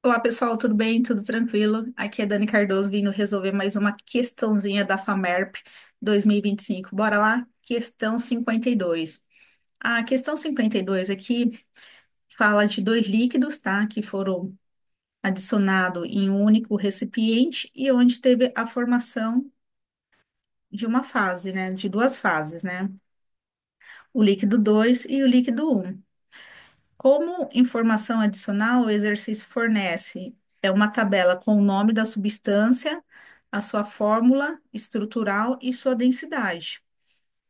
Olá, pessoal, tudo bem? Tudo tranquilo? Aqui é Dani Cardoso vindo resolver mais uma questãozinha da FAMERP 2025. Bora lá? Questão 52. A questão 52 aqui fala de dois líquidos, tá? Que foram adicionados em um único recipiente e onde teve a formação de uma fase, né? De duas fases, né? O líquido 2 e o líquido um. Como informação adicional, o exercício fornece uma tabela com o nome da substância, a sua fórmula estrutural e sua densidade.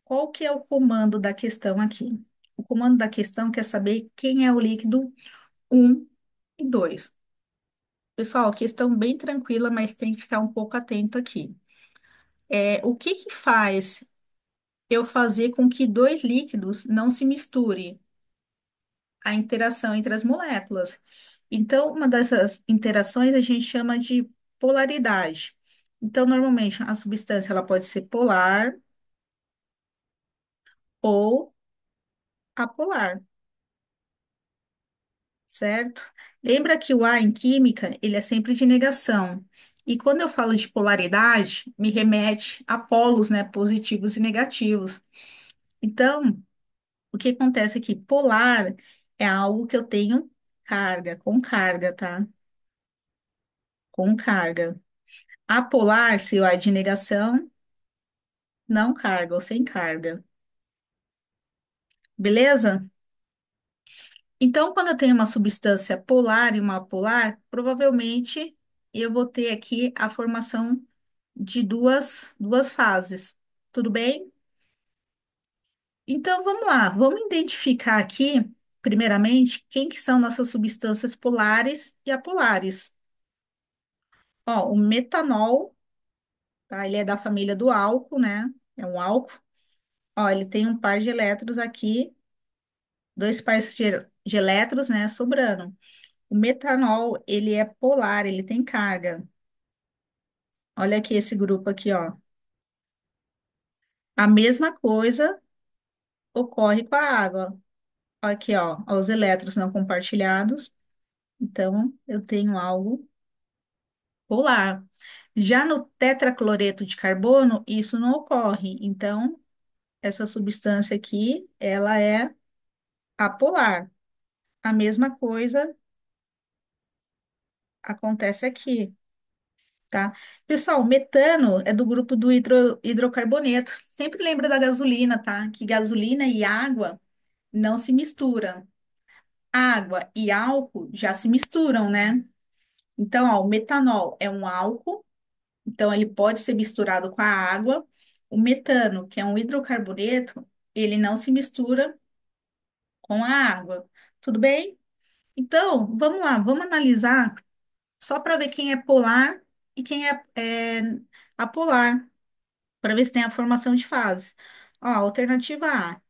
Qual que é o comando da questão aqui? O comando da questão quer saber quem é o líquido um e 2. Pessoal, questão bem tranquila, mas tem que ficar um pouco atento aqui. O que que faz eu fazer com que dois líquidos não se misturem? A interação entre as moléculas. Então, uma dessas interações a gente chama de polaridade. Então, normalmente, a substância ela pode ser polar ou apolar, certo? Lembra que o A em química, ele é sempre de negação. E quando eu falo de polaridade, me remete a polos, né, positivos e negativos. Então, o que acontece aqui? Polar é algo que eu tenho carga, tá? Com carga. Apolar, se o A é de negação, não carga ou sem carga. Beleza? Então, quando eu tenho uma substância polar e uma apolar, provavelmente eu vou ter aqui a formação de duas fases. Tudo bem? Então, vamos lá. Vamos identificar aqui, primeiramente, quem que são nossas substâncias polares e apolares. Ó, o metanol, tá? Ele é da família do álcool, né? É um álcool. Ó, ele tem um par de elétrons aqui, dois pares de elétrons, né, sobrando. O metanol, ele é polar, ele tem carga. Olha aqui esse grupo aqui, ó. A mesma coisa ocorre com a água. Aqui, ó, os elétrons não compartilhados. Então, eu tenho algo polar. Já no tetracloreto de carbono, isso não ocorre. Então, essa substância aqui, ela é apolar. A mesma coisa acontece aqui. Tá? Pessoal, metano é do grupo do hidrocarboneto. Sempre lembra da gasolina, tá? Que gasolina e água não se misturam. Água e álcool já se misturam, né? Então, ó, o metanol é um álcool, então ele pode ser misturado com a água. O metano, que é um hidrocarboneto, ele não se mistura com a água. Tudo bem? Então, vamos lá, vamos analisar só para ver quem é polar e quem é apolar, para ver se tem a formação de fases. Ó, alternativa A,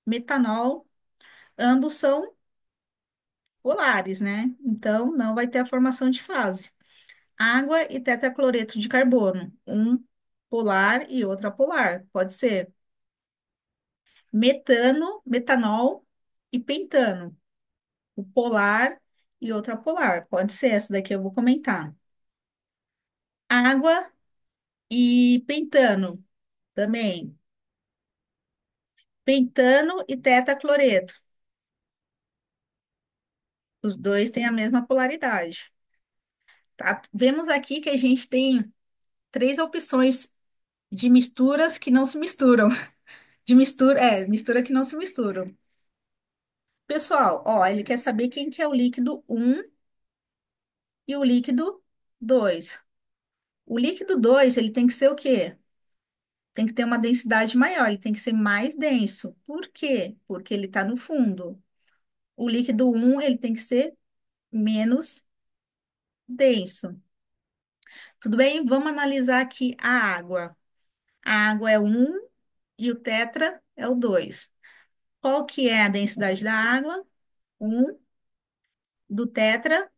metanol, ambos são polares, né? Então, não vai ter a formação de fase. Água e tetracloreto de carbono, um polar e outro apolar, pode ser. Metano, metanol e pentano, o polar e outro apolar, pode ser. Essa daqui eu vou comentar. Água e pentano, também. Pentano e tetracloreto. Os dois têm a mesma polaridade, tá? Vemos aqui que a gente tem três opções de misturas que não se misturam. De mistura que não se misturam. Pessoal, ó, ele quer saber quem que é o líquido um e o líquido 2. O líquido 2 ele tem que ser o quê? Tem que ter uma densidade maior, ele tem que ser mais denso. Por quê? Porque ele está no fundo. O líquido um ele tem que ser menos denso. Tudo bem? Vamos analisar aqui a água. A água é um e o tetra é o 2. Qual que é a densidade da água? Um do tetra,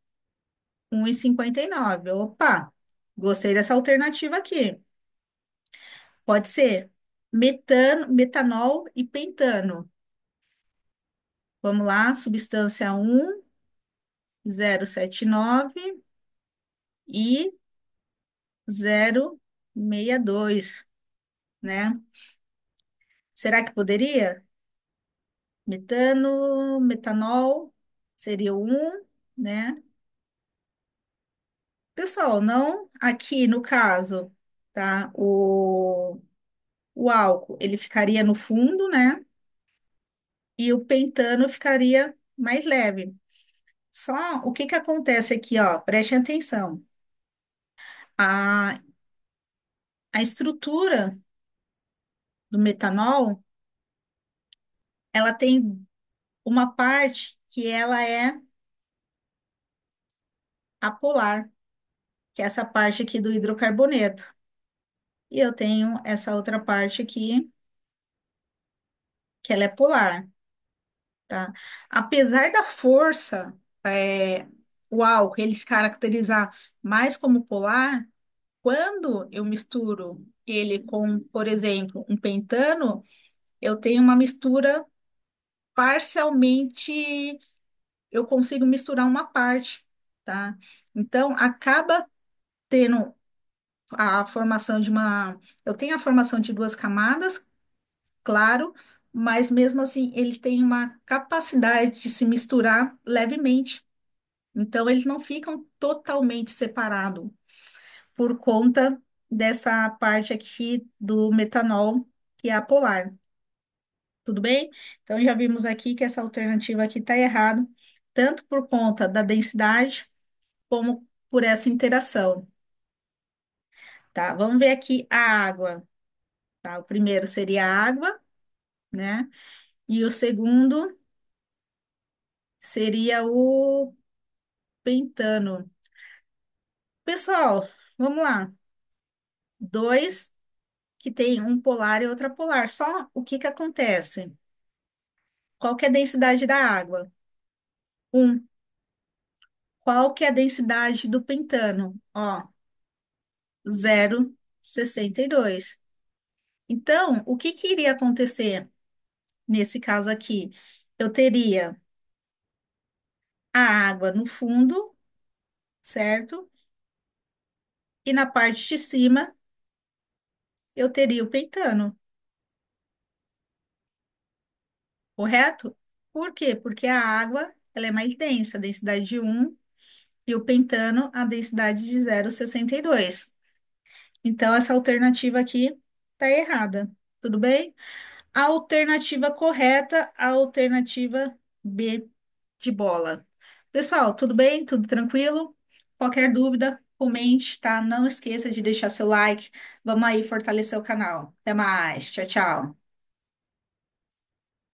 1,59. Opa, gostei dessa alternativa aqui. Pode ser metano, metanol e pentano. Vamos lá, substância 1079. e 0,62, né? Será que poderia? Metano, metanol seria o 1, né? Pessoal, não aqui no caso, tá? O álcool, ele ficaria no fundo, né? E o pentano ficaria mais leve. Só o que que acontece aqui, ó? Preste atenção. A, a estrutura do metanol, ela tem uma parte que ela é apolar, que é essa parte aqui do hidrocarboneto. E eu tenho essa outra parte aqui, que ela é polar, tá? Apesar da força, o álcool, ele se caracterizar mais como polar, quando eu misturo ele com, por exemplo, um pentano, eu tenho uma mistura parcialmente, eu consigo misturar uma parte, tá? Então, acaba tendo a formação de uma. Eu tenho a formação de duas camadas, claro, mas mesmo assim, eles têm uma capacidade de se misturar levemente. Então, eles não ficam totalmente separados por conta dessa parte aqui do metanol, que é a polar. Tudo bem? Então, já vimos aqui que essa alternativa aqui está errada, tanto por conta da densidade, como por essa interação, tá? Vamos ver aqui a água, tá? O primeiro seria a água, né? E o segundo seria o pentano. Pessoal, vamos lá. Dois que tem um polar e outra polar. Só o que que acontece? Qual que é a densidade da água? Um. Qual que é a densidade do pentano? Ó, 0,62. Então, o que que iria acontecer nesse caso aqui? Eu teria a água no fundo, certo? E na parte de cima eu teria o pentano, correto? Por quê? Porque a água ela é mais densa, a densidade de 1, e o pentano a densidade de 0,62. Então, essa alternativa aqui está errada, tudo bem? A alternativa correta, a alternativa B de bola. Pessoal, tudo bem? Tudo tranquilo? Qualquer dúvida, comente, tá? Não esqueça de deixar seu like. Vamos aí fortalecer o canal. Até mais. Tchau, tchau.